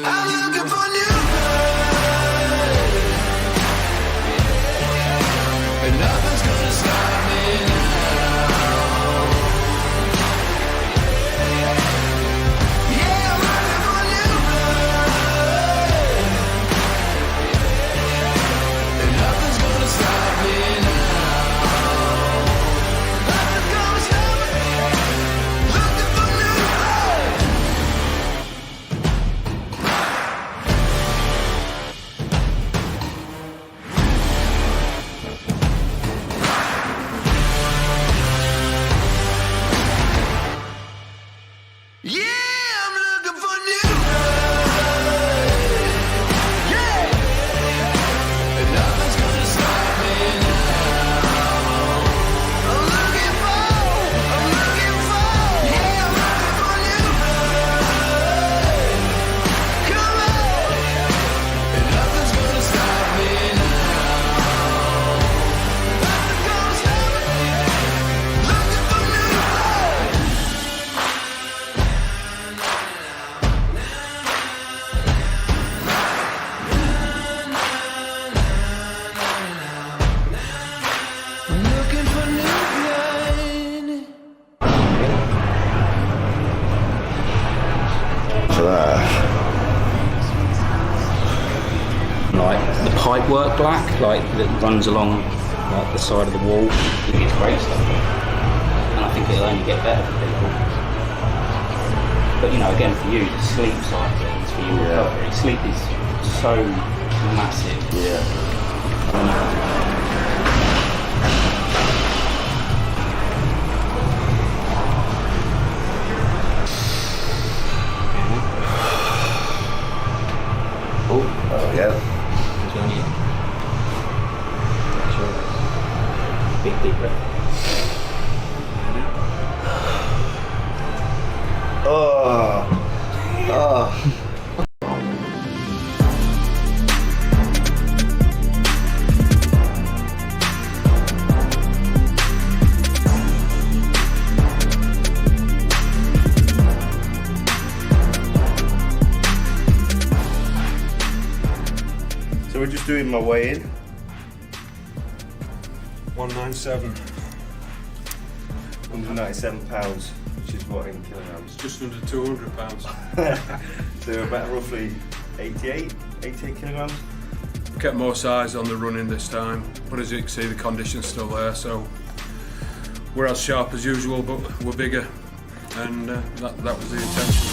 I'm looking for new and nothing's gonna stop me now. Yeah, I'm looking for new and nothing's gonna stop me now. Nothing's gonna stop me. Looking for new yeah, I'm looking for new. Yeah, and nothing's gonna stop me now. I'm looking for. Yeah, I'm looking for new. Come on, and nothing's gonna stop me now. Nothing's gonna stop me. Looking for new. I'm looking for new blood. Like the pipe work black, like that runs along like the side of the wall. I think it's great stuff, and I think it'll only get better for people. But you know, again for you, the sleep side of things, for your recovery, sleep is so massive. Oh, yeah. Big deep breath. So we're just doing my weigh in. 197, 197 pounds, which is what in kilograms? just under 200 pounds. So about roughly 88 kilograms. Kept more size on the running this time, but as you can see, the condition's still there, so we're as sharp as usual, but we're bigger, and that was the intention.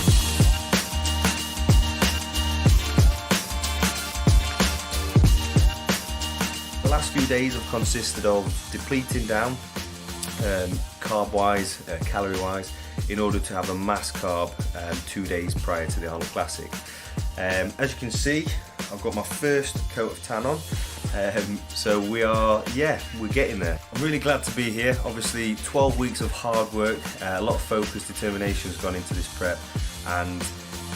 The last few days have consisted of depleting down, carb-wise, calorie-wise, in order to have a mass carb 2 days prior to the Arnold Classic. As you can see, I've got my first coat of tan on, so we're getting there. I'm really glad to be here. Obviously 12 weeks of hard work, a lot of focus, determination has gone into this prep, and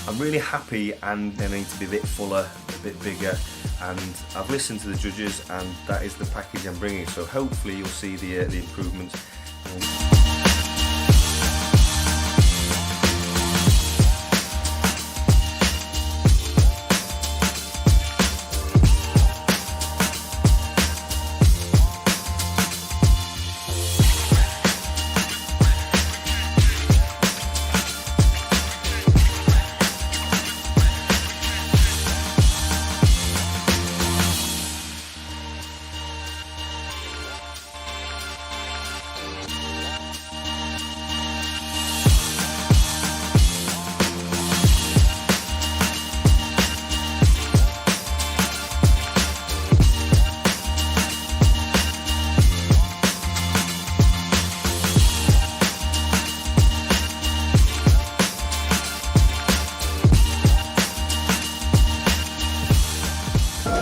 I'm really happy, and I need to be a bit fuller, a bit bigger, and I've listened to the judges, and that is the package I'm bringing, so hopefully you'll see the improvements.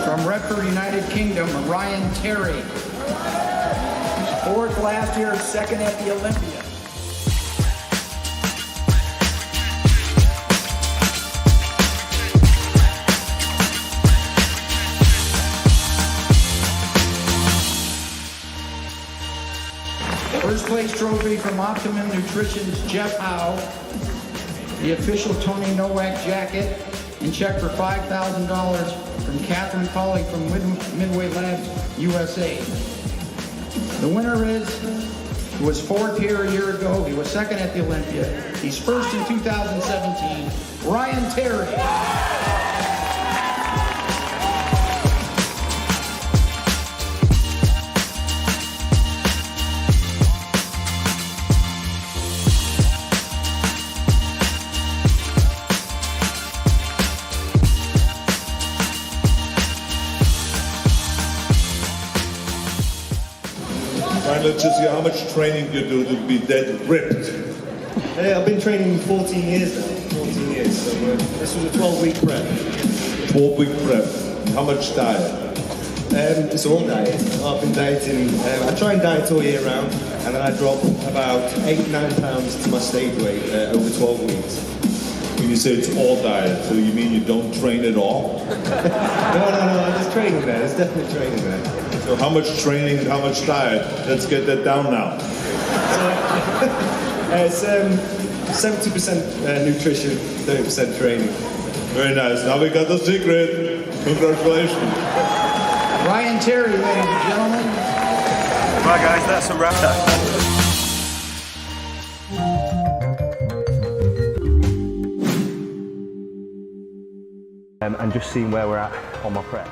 From Redford, United Kingdom, Ryan Terry. Fourth last year, second at the Olympia. First place trophy from Optimum Nutrition's Jeff Howe. The official Tony Nowak jacket. and check for $5,000 from Catherine Colley from Midway Labs, USA. The winner is, who was fourth here a year ago, he was second at the Olympia, he's first in 2017, Ryan Terry. Right, let's just see how much training you do to be that ripped. I've been training 14 years now. 14 years. So this was a 12-week prep. 12-week prep. How much diet? It's all diet. I've been dieting. I try and diet all year round, and then I drop about 8-9 pounds to my stage weight over 12 weeks. When you say it's all diet, so you mean you don't train at all? No, there's training there. There's definitely training there. So how much training and how much diet? Let's get that down now. It's 70% nutrition, 30% training. Very nice. Now we got the secret. Congratulations. Ryan Terry, ladies and gentlemen. Right, guys, that's a wrap. And just seeing where we're at on my prep.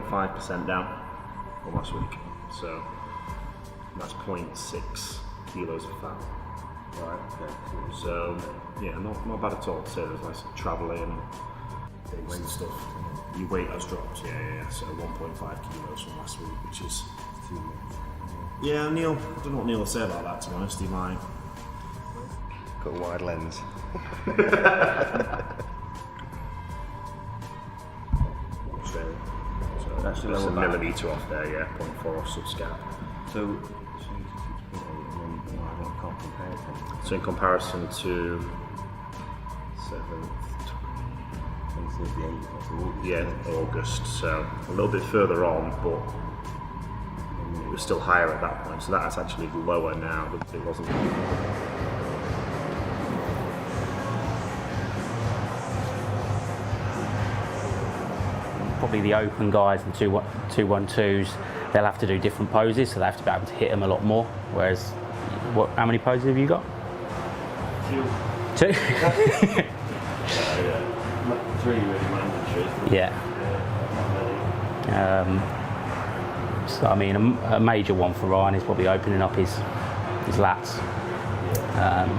.5% down from last week, so that's 0.6 kilos of fat. Right. Okay. So yeah, not bad at all. So there's like travelling, weight stuff. Your weight has dropped. Yeah. So 1.5 kilos from last week, which is Yeah, Neil, I don't know what Neil will say about that, to be honest. He might. Got a wide lens. Australia. So That's just a lower back. millimetre off there, yeah, 0.4 subscap. So I can't compare it then. So in comparison to 7th, 28th of August. yeah, August, so a little bit further on, but it was still higher at that point. So that's actually lower now than it wasn't. Probably the open guys, the 212s, they'll have to do different poses, so they have to be able to hit them a lot more. Whereas, how many poses have you got? 2. 2? Three really mandatory. Yeah. So I mean, a major one for Ryan is probably opening up his lats, and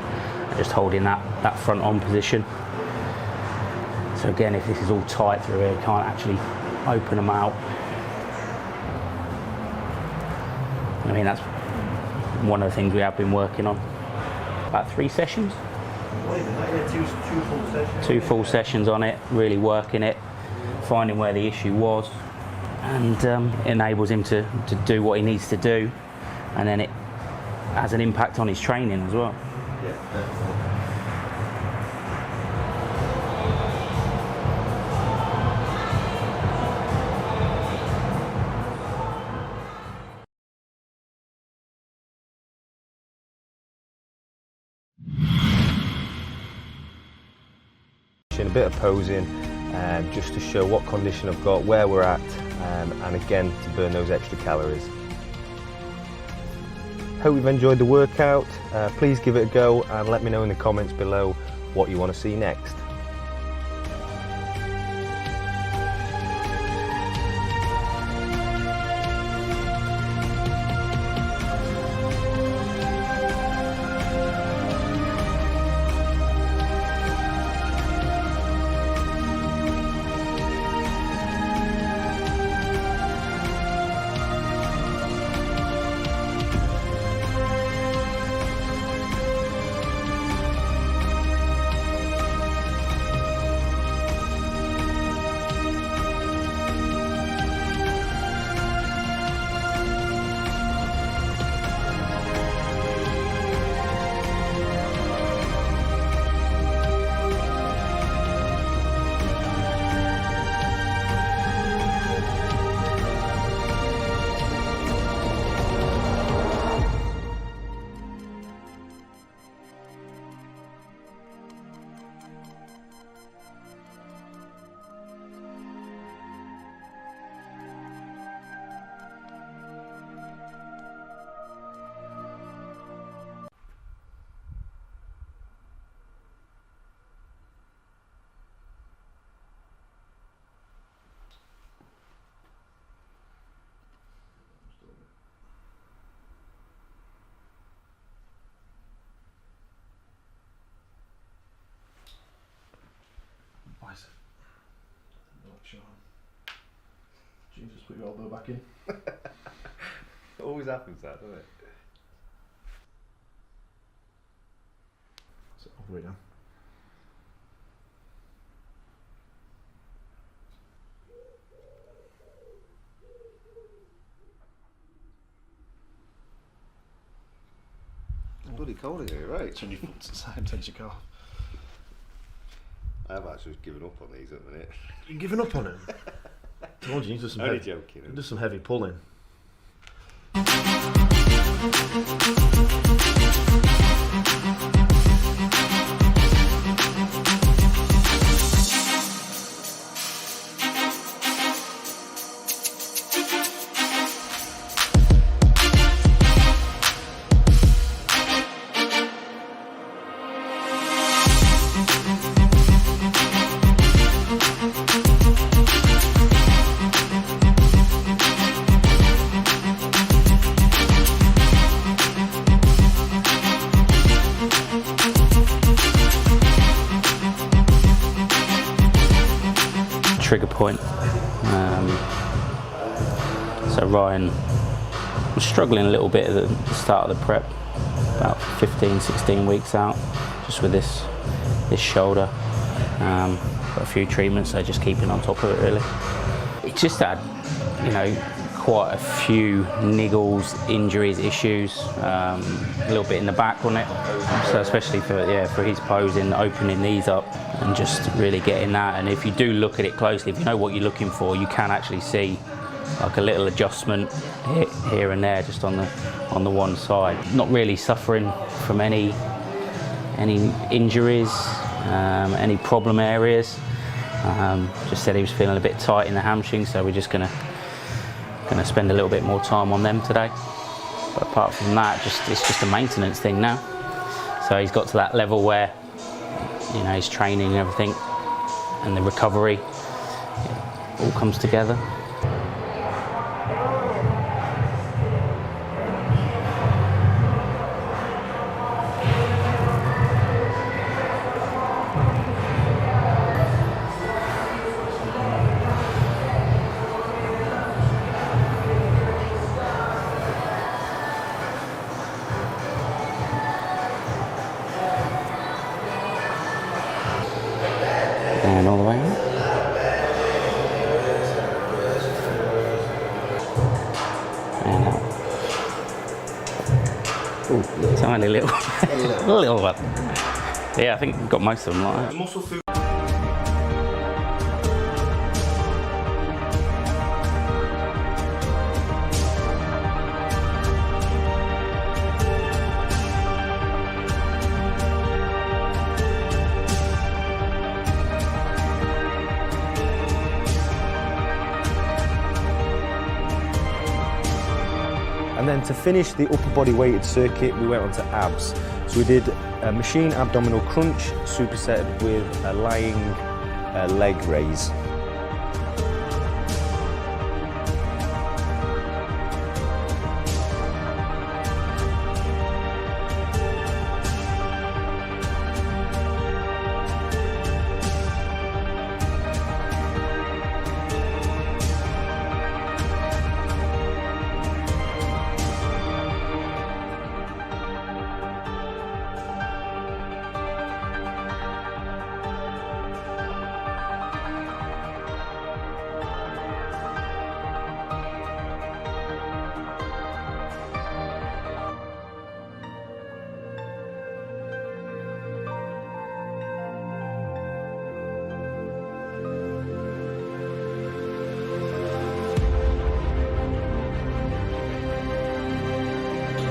just holding that front on position. So again, if this is all tight through here, you can't actually open them out. I mean, that's one of the things we have been working on. About 3 sessions. Two full sessions on it, really working it, finding where the issue was, and it enables him to do what he needs to do, and then it has an impact on his training as well. A bit of posing, just to show what condition I've got, where we're at, and again to burn those extra calories. Hope you've enjoyed the workout. Please give it a go and let me know in the comments below what you want to see next. Jesus, put your elbow back in. It always happens that, doesn't it? So over it now. It's bloody cold in here, right? Turn your foot to the side, take your car. I've actually given up on these at the minute. You're giving up on him? I told you, you need to do some Only heavy, joking. do some heavy pulling. Trigger point. So Ryan I'm struggling a little bit at the start of the prep, about 15, 16 weeks out, just with this shoulder. Got a few treatments, so just keeping on top of it really. It just had, you know, quite a few niggles, injuries, issues, a little bit in the back on it. So especially for his posing, opening these up and just really getting that. And if you do look at it closely, if you know what you're looking for, you can actually see like a little adjustment here and there, just on the one side. Not really suffering from any injuries, any problem areas. Just said he was feeling a bit tight in the hamstring, so we're just gonna spend a little bit more time on them today. But apart from that, it's just a maintenance thing now. So he's got to that level where, you know, his training and everything and the recovery all comes together. And all the way out. And out. Ooh, tiny little, little one. Yeah, I think we've got most of them like. Muscle food. And then to finish the upper body weighted circuit, we went on to abs. So we did a machine abdominal crunch supersetted with a lying leg raise.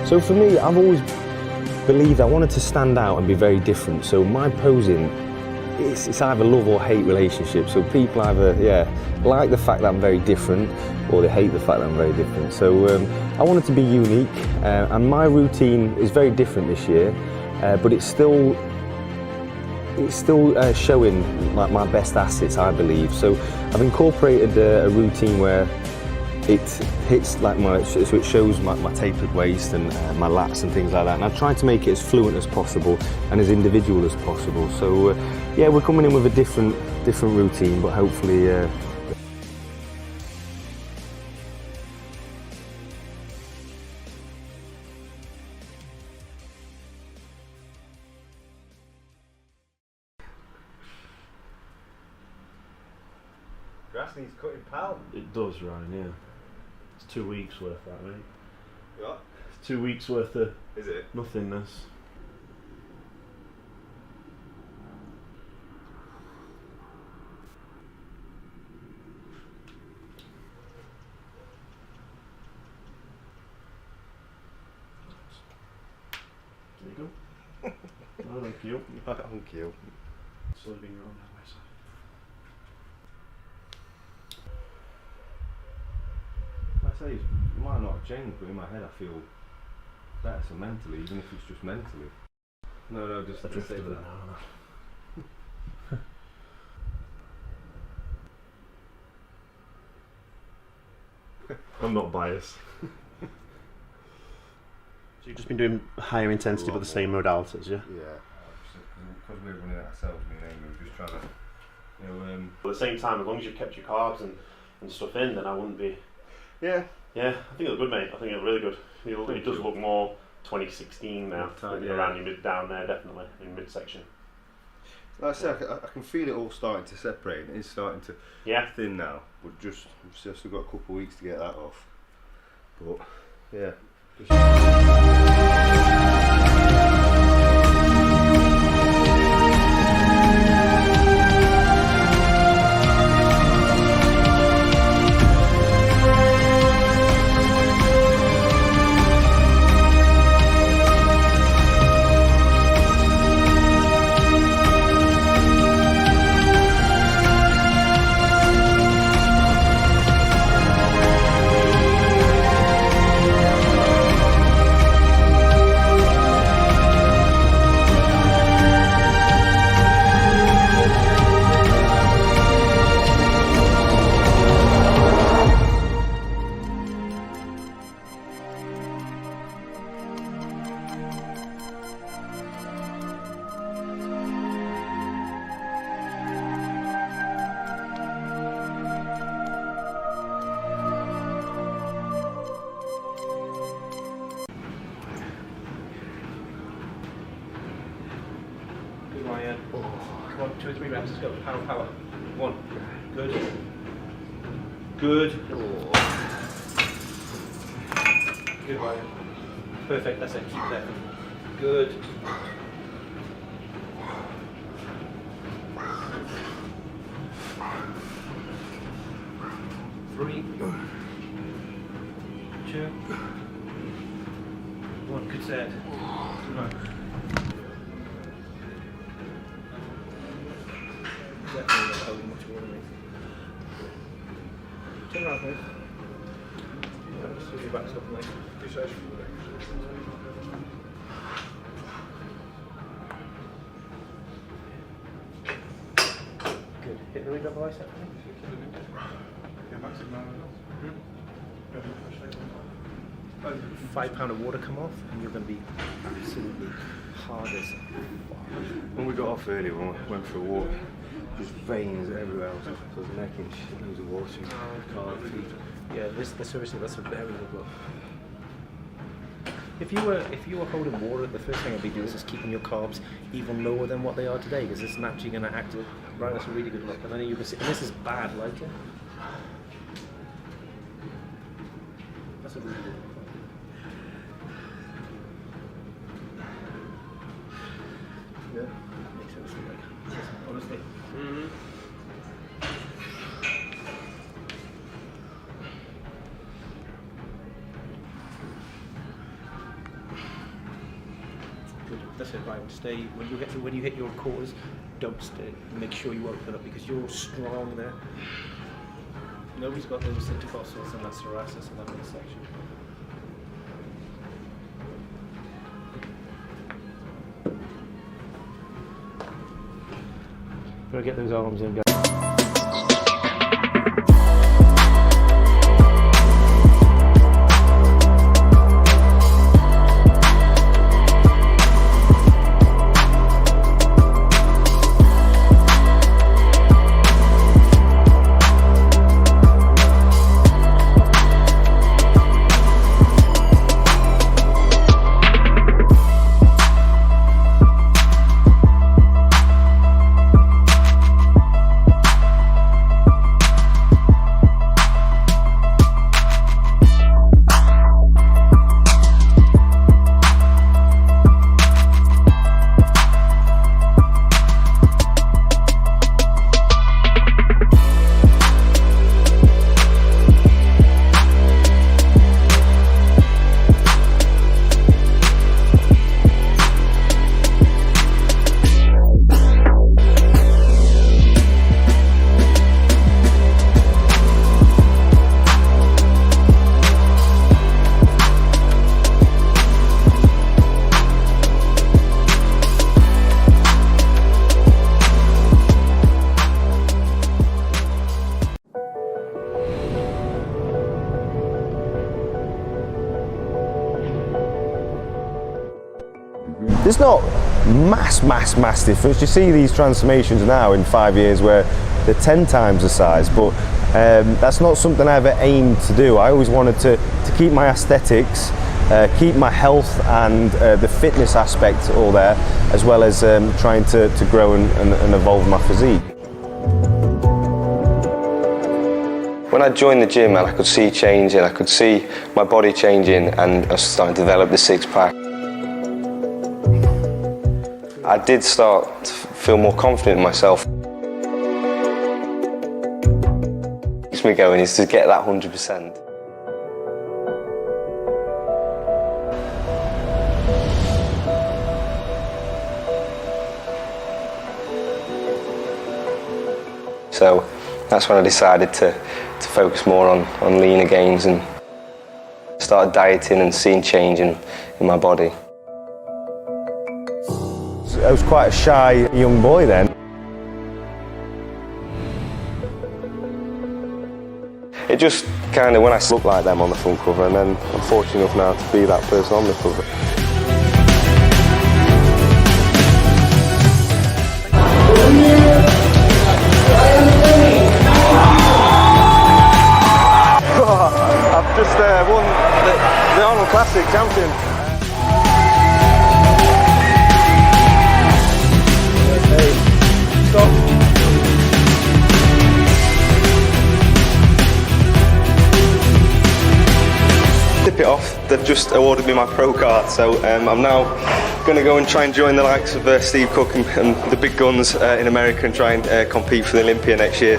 So for me, I've always believed I wanted to stand out and be very different. So my posing, it's either love or hate relationship. So people either, like the fact that I'm very different, or they hate the fact that I'm very different. So I wanted to be unique, and my routine is very different this year, but it's still showing like my best assets, I believe. So I've incorporated a routine where it hits like so it shows my tapered waist and my lats and things like that, and I've tried to make it as fluent as possible and as individual as possible. So yeah, we're coming in with a different routine, but hopefully Grass needs cutting, pal. It does, Ryan, yeah. It's 2 weeks worth, that, mate. What? It's 2 weeks worth of Is it? nothingness. There you go. Oh, thank you. Thank you. Sliding around that way side. I say it might not have changed, but in my head I feel better, so mentally, even if it's just mentally. No, just I drifted say a bit that. now. I'm not biased. So you've just been doing higher intensity but the same modalities, yeah? Yeah, because we're running it ourselves, me and Amy, we're just trying to, But at the same time, as long as you've kept your carbs and stuff in, then I wouldn't be... yeah, Yeah, I think it looked good, mate. I think it looked really good. It does look more 2016 now, around your mid down there, definitely in midsection. Like I say, I can feel it all starting to separate. It is starting to thin now, but we've still got a couple of weeks to get that off. But yeah. Ryan. Come on, 2 or 3 reps, let's go. Power, power. 1. Good. Good. Good, Ryan. Perfect, that's it. Keep it there. Good. Three. 2. 1. Good set. Right. Definitely not holding much water, mate. Turn around, mate. Yeah, just your back's up, mate. Do so. Good. Hit the leg up bicep, mate. £5 of water come off, and you're going to be absolutely hard as When we got off earlier, when we went for a walk, just veins everywhere. I was necking shit loads of water. Yeah, seriously, that's a very good look. If you were holding water, the first thing I'd be doing is just keeping your carbs even lower than what they are today, because it's naturally going to act. Right, that's a really good look. And then you can see, and this is bad lighting. That's a really good look. Yeah, makes sense. Honestly. Good. That's it, right. Stay when you hit your quarters, don't stay. Make sure you open up because you're strong there. Nobody's got those intercostals and that thoracic in that midsection. Gotta get those arms in, guys. There's not mass difference. You see these transformations now in 5 years where they're 10 times the size, but That's not something I ever aimed to do. I always wanted to keep my aesthetics, keep my health and the fitness aspect all there, as well as trying to grow and evolve my physique. When I joined the gym and I could see changing, I could see my body changing, and I was starting to develop the six-pack. I did start to feel more confident in myself. What keeps me going is to get that 100%. So that's when I decided to focus more on leaner gains and started dieting and seeing change in my body. I was quite a shy young boy then. It just kind of, when I looked like them on the front cover, and then I'm fortunate enough now to be that person on the cover. I've just won the Arnold Classic champion. Stop. Tip it off, they've just awarded me my pro card, so I'm now going to go and try and join the likes of Steve Cook and the big guns in America and try and compete for the Olympia next year.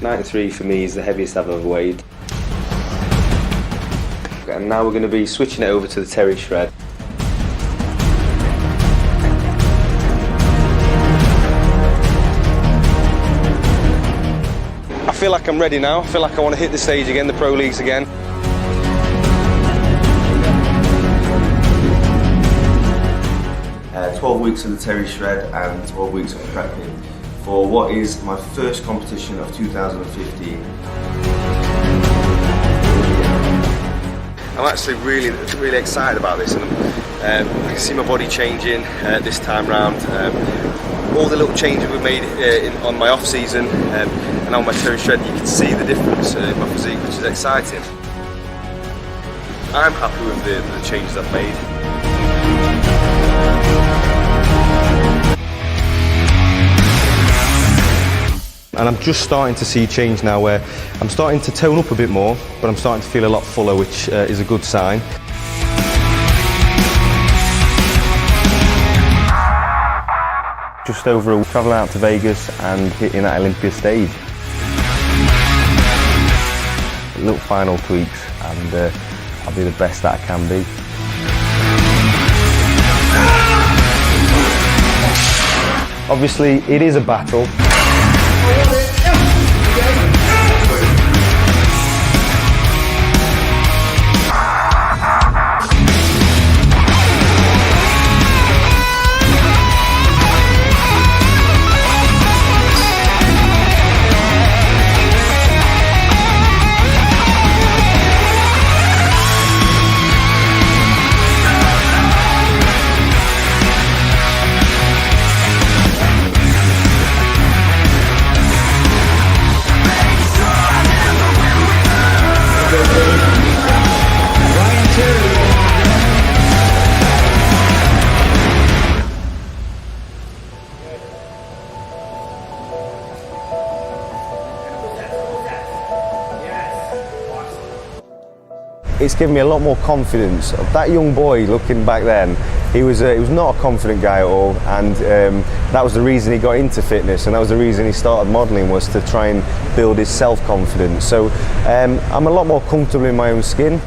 .93 for me is the heaviest I've ever weighed. And now we're going to be switching it over to the Terry Shred. I feel like I'm ready now. I feel like I want to hit the stage again, the pro leagues again. Uh, 12 weeks of the Terry Shred and 12 weeks of prepping for what is my first competition of 2015. I'm actually really excited about this, and I can see my body changing this time round. All the little changes we've made on my off season and on my Terry Shred, you can see the difference in my physique, which is exciting. I'm happy with the changes I've made. And I'm just starting to see change now, where I'm starting to tone up a bit more, but I'm starting to feel a lot fuller, which is a good sign. Just over a week, travelling out to Vegas and hitting that Olympia stage. Little final tweaks, and I'll be the best that I can be. Obviously, it is a battle. It's given me a lot more confidence. That young boy, looking back then, he was not a confident guy at all, and that was the reason he got into fitness, and that was the reason he started modelling, was to try and build his self-confidence. So I'm a lot more comfortable in my own skin.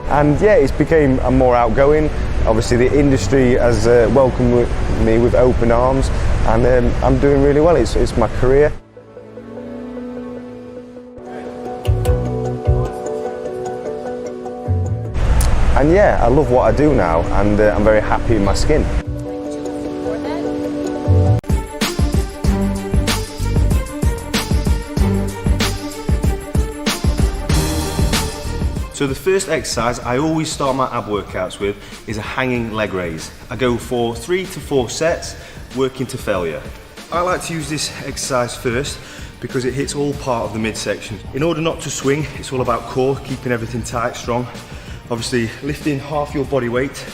And yeah, it's became more outgoing. Obviously the industry has welcomed me with open arms, and I'm doing really well. It's my career. And yeah, I love what I do now, and I'm very happy in my skin. So the first exercise I always start my ab workouts with is a hanging leg raise. I go for 3 to 4 sets, working to failure. I like to use this exercise first because it hits all part of the midsection. In order not to swing, it's all about core, keeping everything tight, strong. Obviously, lifting half your body weight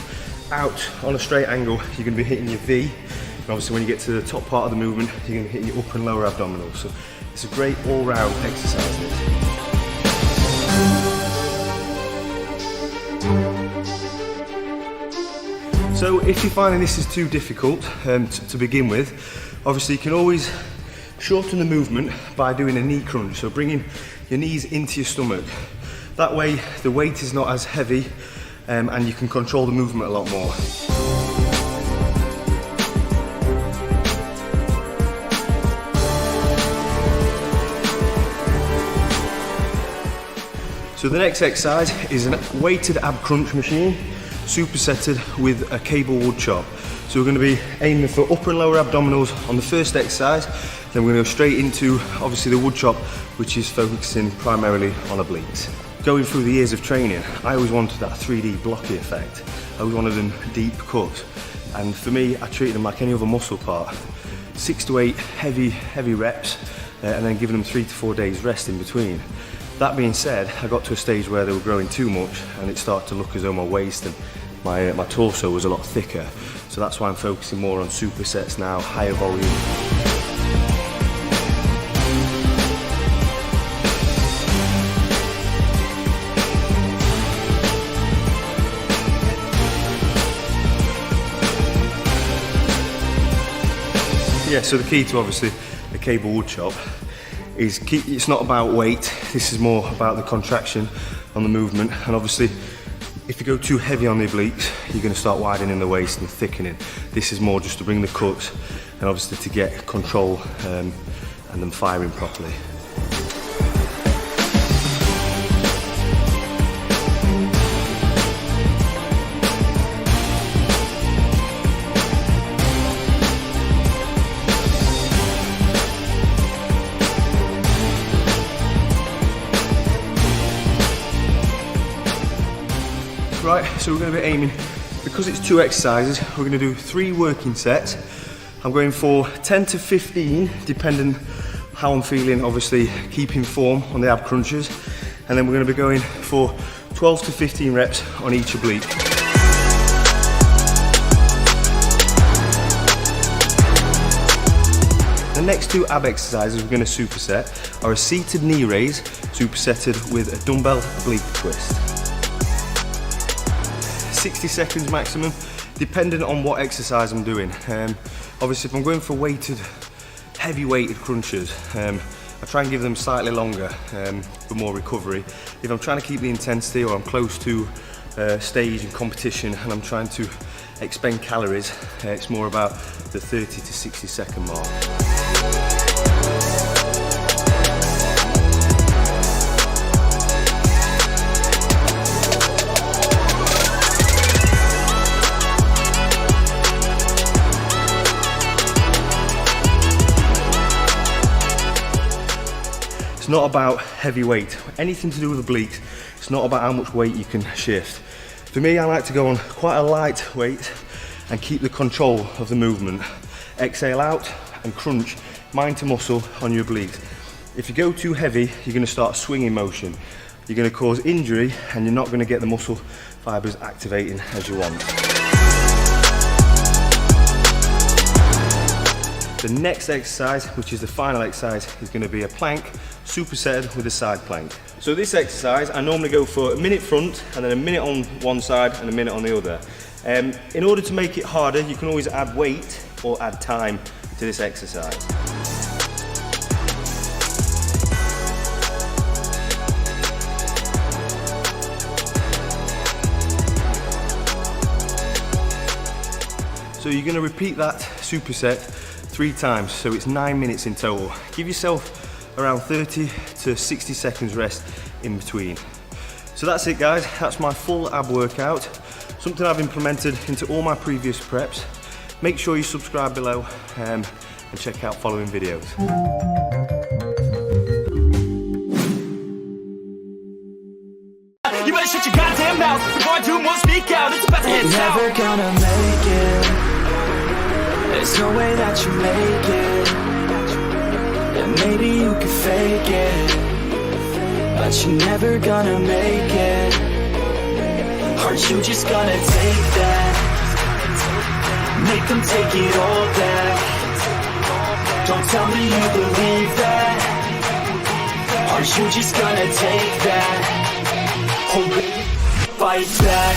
out on a straight angle, you're going to be hitting your V. And obviously when you get to the top part of the movement, you're going to hit your upper and lower abdominals. So it's a great all-round exercise, this. So if you're finding this is too difficult to begin with, obviously you can always shorten the movement by doing a knee crunch. So bringing your knees into your stomach. That way the weight is not as heavy and you can control the movement a lot more. So the next exercise is a weighted ab crunch machine, supersetted with a cable wood chop. So we're going to be aiming for upper and lower abdominals on the first exercise, then we're going to go straight into obviously the wood chop, which is focusing primarily on obliques. Going through the years of training, I always wanted that 3D blocky effect. I always wanted them deep cut, and for me I treated them like any other muscle part. 6 to 8 heavy reps and then giving them 3 to 4 days rest in between. That being said, I got to a stage where they were growing too much and it started to look as though my waist and my torso was a lot thicker. So that's why I'm focusing more on supersets now, higher volume. Yeah, so the key to obviously the cable wood chop is it's not about weight, this is more about the contraction on the movement. And obviously if you go too heavy on the obliques, you're going to start widening the waist and thickening. This is more just to bring the cuts and obviously to get control and them firing properly. Right, so we're going to be aiming, because it's 2 exercises, we're going to do 3 working sets. I'm going for 10 to 15, depending how I'm feeling, obviously keeping form on the ab crunches. And then we're going to be going for 12 to 15 reps on each oblique. The next 2 ab exercises we're going to superset are a seated knee raise, supersetted with a dumbbell oblique twist. 60 seconds maximum, depending on what exercise I'm doing. Obviously if I'm going for heavy weighted crunches, I try and give them slightly longer for more recovery. If I'm trying to keep the intensity or I'm close to stage and competition and I'm trying to expend calories, it's more about the 30 to 60 second mark. It's not about heavy weight. Anything to do with obliques, it's not about how much weight you can shift. For me, I like to go on quite a light weight and keep the control of the movement. Exhale out and crunch, mind to muscle on your obliques. If you go too heavy, you're going to start a swinging motion. You're going to cause injury and you're not going to get the muscle fibers activating as you want. The next exercise, which is the final exercise, is going to be a plank supersetted with a side plank. So this exercise, I normally go for a minute front and then a minute on one side and a minute on the other. In order to make it harder, you can always add weight or add time to this exercise. So you're going to repeat that superset 3 times, so it's 9 minutes in total. Give yourself around 30 to 60 seconds rest in between. So that's it guys, that's my full ab workout, something I've implemented into all my previous preps. Make sure you subscribe below and check out following videos. You better shut your goddamn mouth before I do more speak out. It's about to head south. Never gonna make it. There's no way that you make it. And maybe you could fake it, but you're never gonna make it. Aren't you just gonna take that? Make them take it all back. Don't tell me you believe that. Aren't you just gonna take that? Or will you fight back?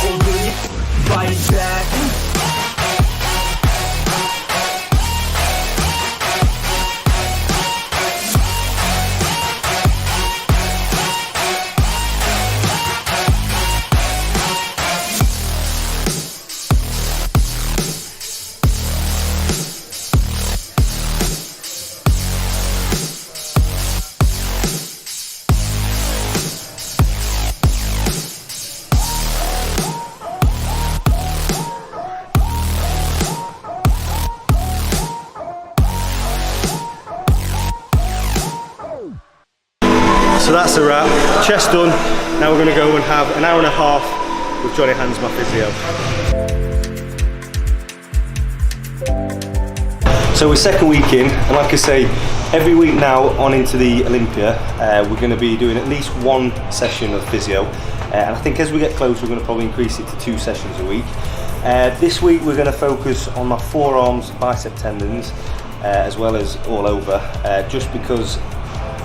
Or will you fight back? So that's a wrap. Chest done. Now we're going to go and have an hour and a half with Johnny Hands, my physio. So we're second week in, and like I say, every week now on into the Olympia, we're going to be doing at least one session of physio. And I think as we get closer, we're going to probably increase it to 2 sessions a week. This week we're going to focus on my forearms, bicep tendons, as well as all over, just because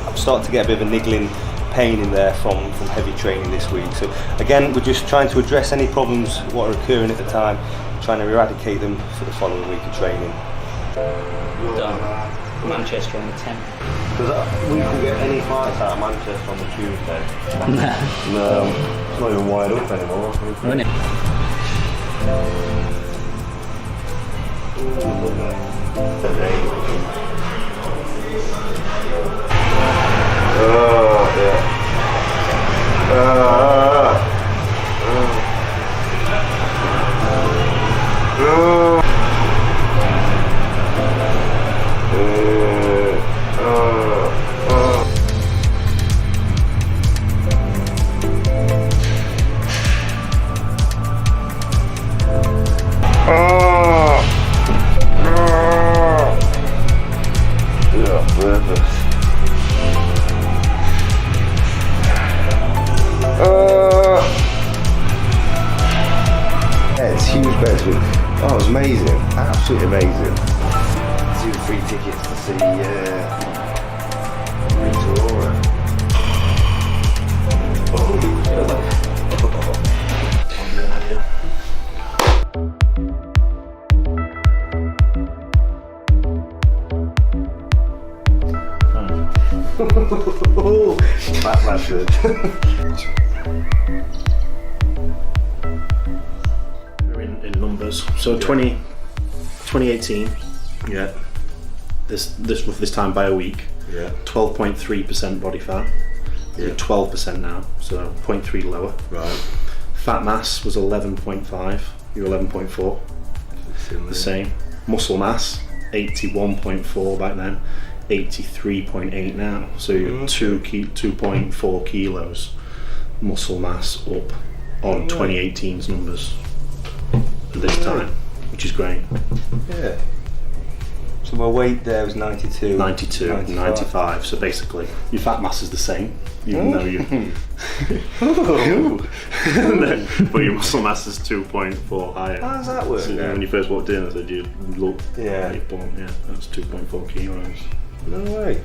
I'm starting to get a bit of a niggling pain in there from heavy training this week. So again, we're just trying to address any problems what are occurring at the time, trying to eradicate them for the following week of training. Done. Manchester on the 10th. Because we can get any fights out of Manchester on the Tuesday. No, it's not even wide up anymore. Isn't it? Oh, yeah. It's huge beds with, oh, it was amazing, absolutely amazing. 2 free tickets to see Rita Ora. That bastard. In numbers. So 2018. Yeah. This time by a week. Yeah. 12.3% body fat. Yeah. 12% now, so 0.3 lower. Right. Fat mass was 11.5. You're 11.4. The same. Muscle mass 81.4 back then. 83.8 now. So you're 2.4 kilos muscle mass up on 2018's numbers at this time, which is great. Yeah. So my weight there was 92. 95. So basically, your fat mass is the same, even though you. But your muscle mass is 2.4 higher. How does that work? So when you first walked in, I said you look. Yeah. Yeah, that's 2.4 kilos. No way.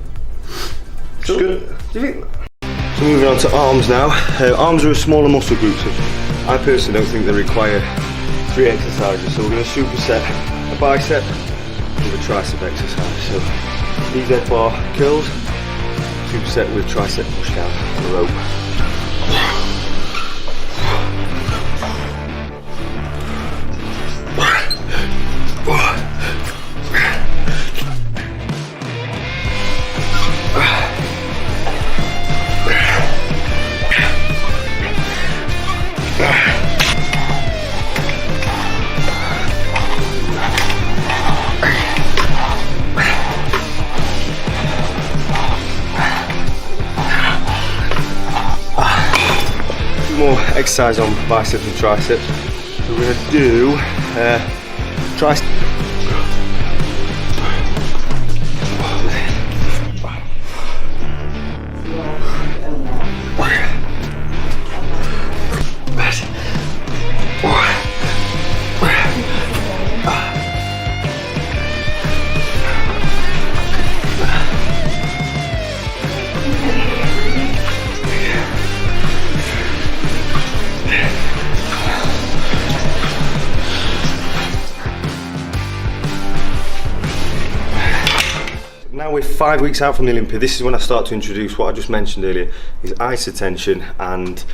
So good. Do you think? So moving on to arms now. Arms are a smaller muscle group, so I personally don't think they require 3 exercises. So we're going to superset a bicep with a tricep exercise. So these head bar curls, superset with tricep push down on the rope. exercise on biceps and triceps. So we're gonna do triceps. Now we're 5 weeks out from the Olympia. This is when I start to introduce what I just mentioned earlier, is isotension and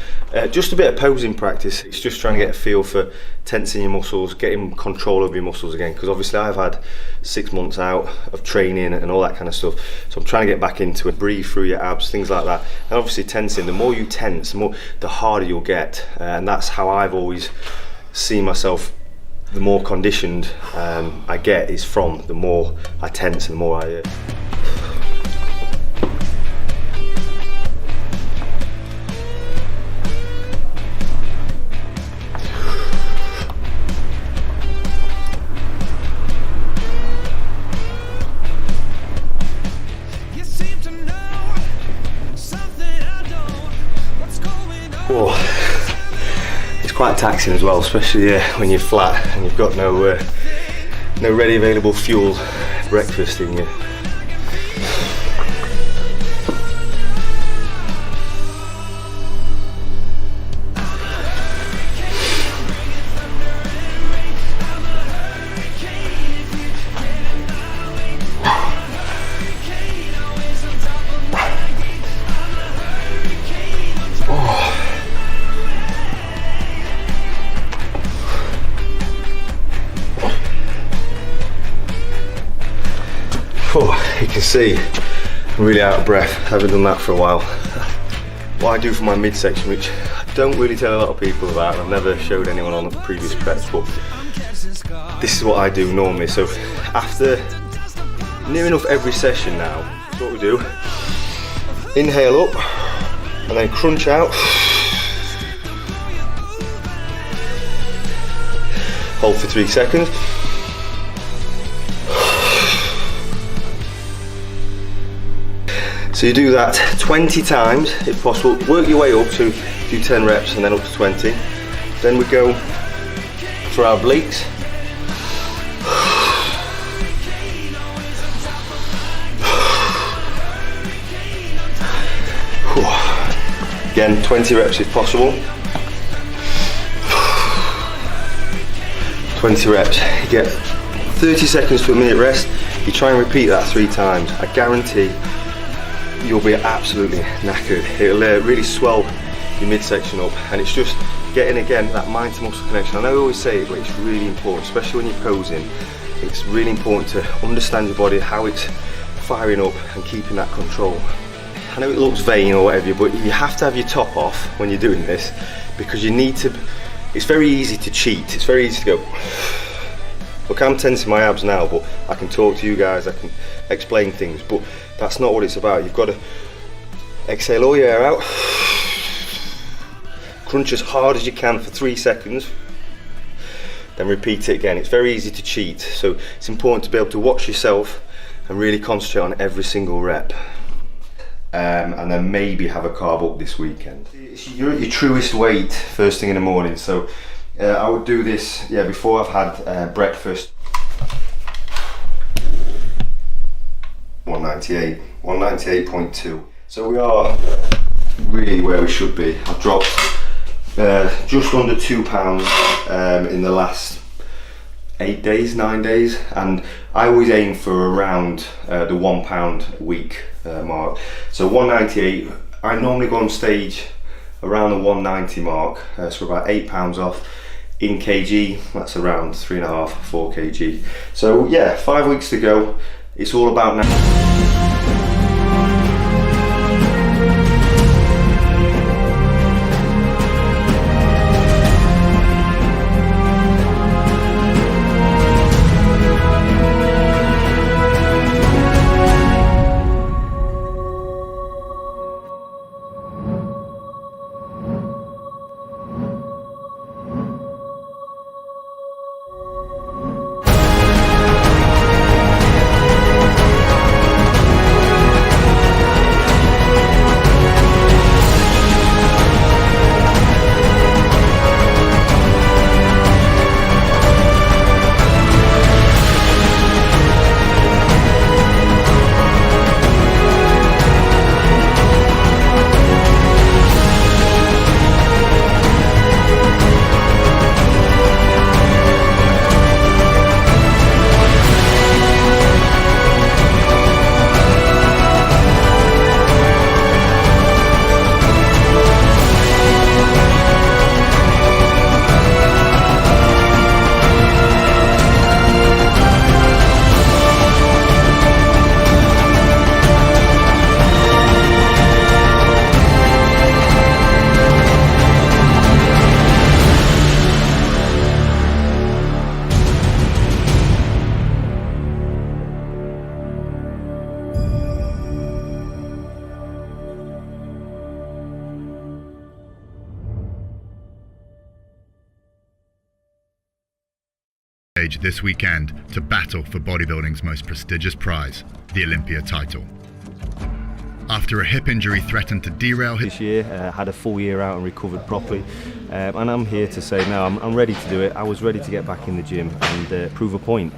just a bit of posing practice. It's just trying to get a feel for tensing your muscles, getting control over your muscles again, because obviously I've had 6 months out of training and all that kind of stuff. So I'm trying to get back into it, breathe through your abs, things like that. And obviously tensing, the more you tense, the harder you'll get. And that's how I've always seen myself. The more conditioned I get is from the more I tense and the more I It's quite taxing as well, especially when you're flat and you've got no ready available fuel breakfast in you. You can see I'm really out of breath. I haven't done that for a while. What I do for my midsection, which I don't really tell a lot of people about, I've never showed anyone on the previous preps, but this is what I do normally. So after near enough every session now, that's what we do. Inhale up and then crunch out. Hold for 3 seconds. So you do that 20 times if possible. Work your way up to do 10 reps and then up to 20. Then we go for our obliques. Again, 20 reps if possible. 20 reps. You get 30 seconds to a minute rest. You try and repeat that 3 times. I guarantee you'll be absolutely knackered. It'll really swell your midsection up, and it's just getting again that mind to muscle connection. I know I always say it, but it's really important, especially when you're posing. It's really important to understand your body, how it's firing up and keeping that control. I know it looks vain or whatever, but you have to have your top off when you're doing this, because you need to. It's very easy to cheat. It's very easy to go. Look, I'm tensing my abs now, but I can talk to you guys, I can explain things, but that's not what it's about. You've got to exhale all your air out, crunch as hard as you can for 3 seconds, then repeat it again. It's very easy to cheat, so it's important to be able to watch yourself and really concentrate on every single rep. And then maybe have a carb up this weekend. You're at your truest weight first thing in the morning, so I would do this before I've had breakfast. 198, 198.2. So we are really where we should be. I've dropped just under 2 pounds in the last 8 days, 9 days, and I always aim for around the 1 pound a week mark. So 198, I normally go on stage around the 190 mark, so about 8 pounds off. In kg, that's around 3.5, 4 kg. So yeah, 5 weeks to go. It's all about now. stage this weekend to battle for bodybuilding's most prestigious prize, the Olympia title. After a hip injury threatened to derail his this year, had a full year out and recovered properly, and I'm here to say now I'm ready to do it. I was ready to get back in the gym and prove a point.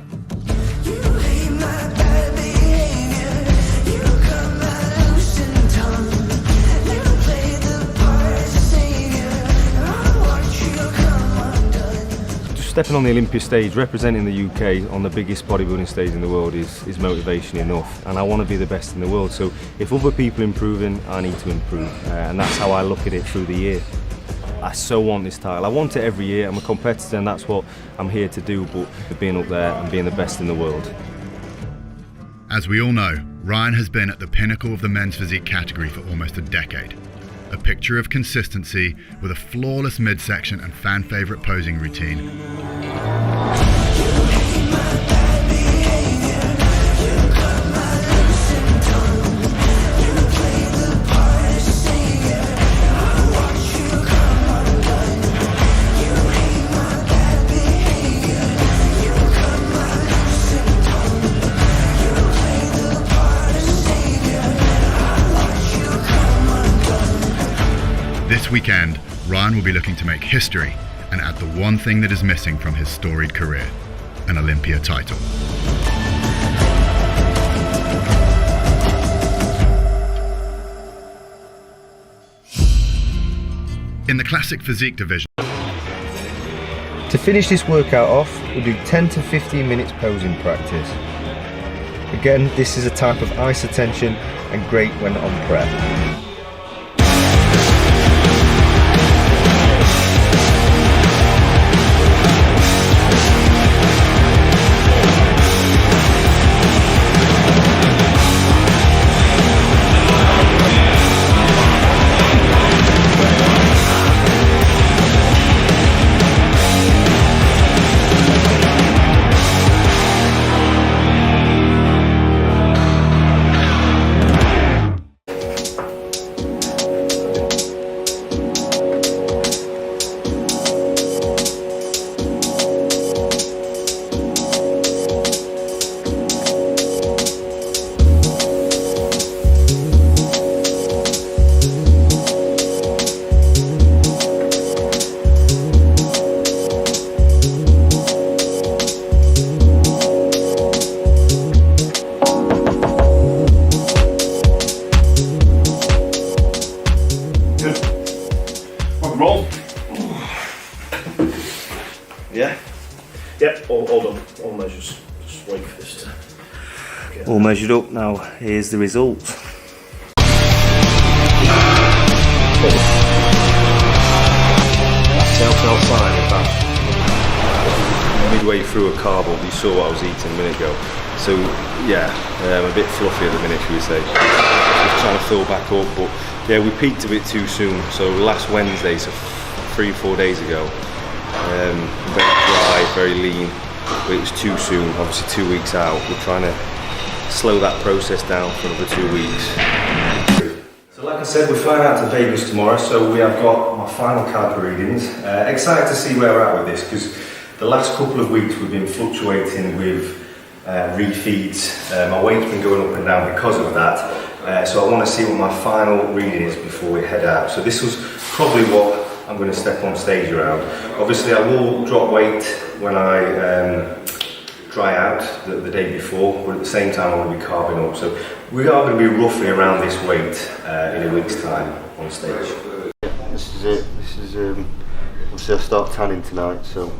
Stepping on the Olympia stage, representing the UK on the biggest bodybuilding stage in the world is motivation enough, and I want to be the best in the world. So if other people are improving, I need to improve, and that's how I look at it through the year. I so want this title. I want it every year. I'm a competitor and that's what I'm here to do, but being up there and being the best in the world. As we all know, Ryan has been at the pinnacle of the men's physique category for almost a decade. A picture of consistency with a flawless midsection and fan favourite posing routine. This weekend, Ryan will be looking to make history and add the one thing that is missing from his storied career, an Olympia title. In the classic physique division, to finish this workout off, we'll do 10 to 15 minutes posing practice. Again, this is a type of isotension and great when on prep. Roll. Yeah? Yep, all done. All measures. Just wait for this to... All measured up now, here's the result. Telltale sign of that. Midway through a carb up, you saw what I was eating a minute ago. So yeah, a bit fluffy at the minute, should we say. Just trying to fill back up, but yeah, we peaked a bit too soon. So last Wednesday, so 3-4 days ago, very dry, very lean, but it was too soon. Obviously 2 weeks out, we're trying to slow that process down for another 2 weeks. So like I said, we're flying out to Vegas tomorrow, so we have got my final calorie readings. Excited to see where we're at with this, because the last couple of weeks we've been fluctuating with refeeds. My weight's been going up and down because of that. So I want to see what my final reading is before we head out. So this was probably what I'm going to step on stage around. Obviously I will drop weight when I dry out the day before, but at the same time I'm going to be carving up. So we are going to be roughly around this weight in a week's time on stage. This is it. This is obviously I start tanning tonight, so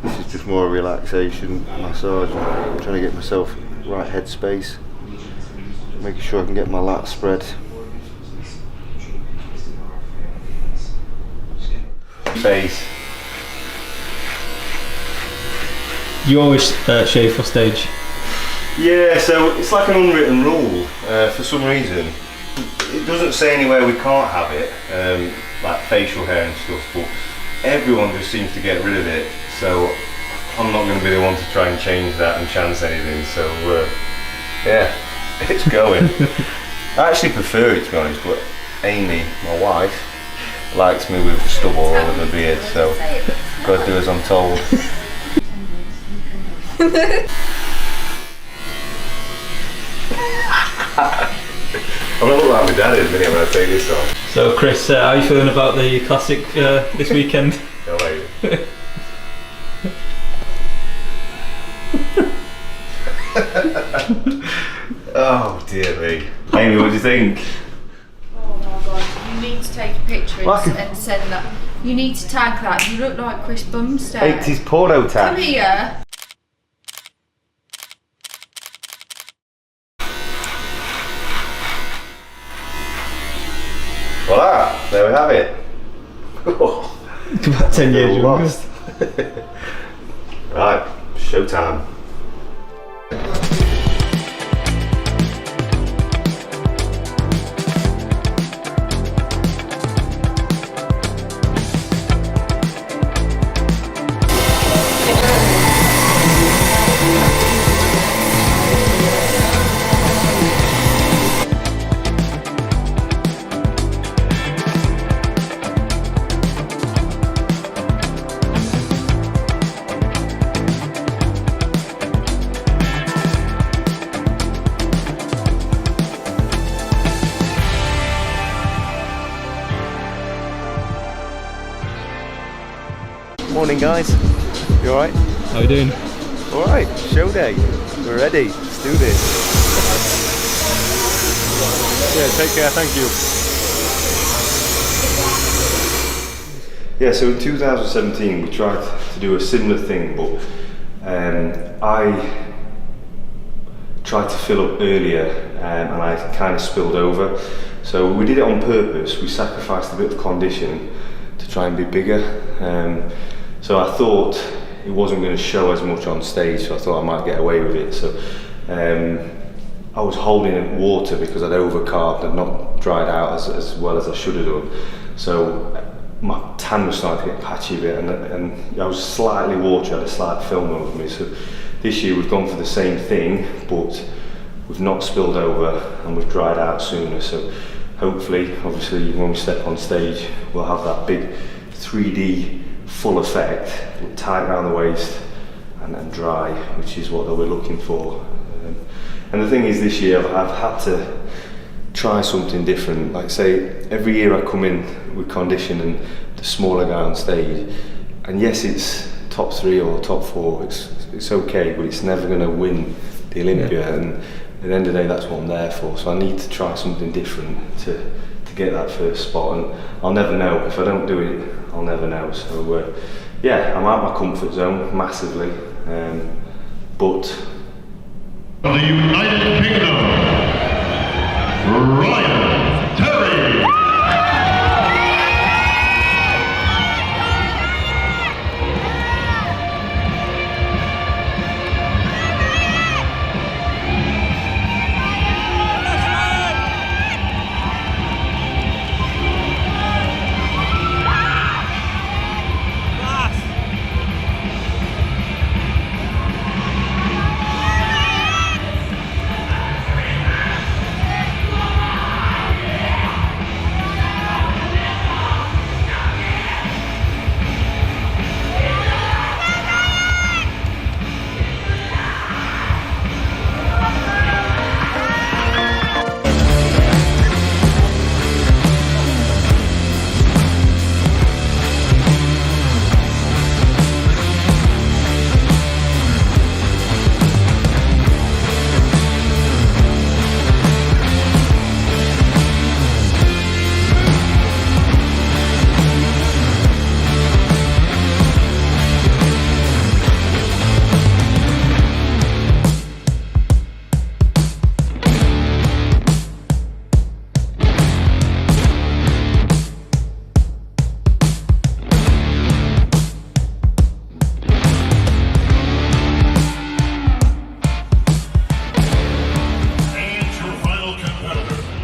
this is just more relaxation, massage. I'm trying to get myself right headspace, making sure I can get my lats spread. Face. You always shave for stage? Yeah, so it's like an unwritten rule. For some reason, it doesn't say anywhere we can't have it, like facial hair and stuff, but everyone just seems to get rid of it. So I'm not going to be the one to try and change that and chance anything. So yeah, it's going. I actually prefer it, to be honest, but Amy, my wife, likes me with stubble all over the beard, so got to do as I'm told. I'm gonna look like my dad in a minute when I take this off. So Chris, how are you feeling about the classic this weekend? No way. Oh dear me. Amy, what do you think? Oh my god, you need to take a picture What? and send that. You need to tag that. You look like Chris Bumstead. 80s porno tag. Come here. Voila, there we have it. About 10 years younger. Lost. Right, showtime. Morning guys, you alright? How are you doing? Alright, show day. We're ready, let's do this. Yeah, take care, thank you. Yeah, so in 2017 we tried to do a similar thing, but I tried to fill up earlier and I kind of spilled over. So we did it on purpose, we sacrificed a bit of condition to try and be bigger. So I thought it wasn't going to show as much on stage, so I thought I might get away with it. So I was holding in water because I'd overcarbed and not dried out as well as I should have done. So my tan was starting to get patchy a bit, and I was slightly watery, I had a slight film over me. So this year we've gone for the same thing, but we've not spilled over and we've dried out sooner. So hopefully, obviously, when we step on stage, we'll have that big 3D full effect, tight around the waist and then dry, which is what we're looking for. And the thing is, this year I've had to try something different. Like say, every year I come in with condition and the smaller guy on stage, and yes, it's top 3 or top 4, it's okay, but it's never going to win the Olympia. Yeah. And at the end of the day, that's what I'm there for. So I need to try something different to get that first spot, and I'll never know. If I don't do it, I'll never know. So yeah, I'm out of my comfort zone massively, but For the United Kingdom, Ryan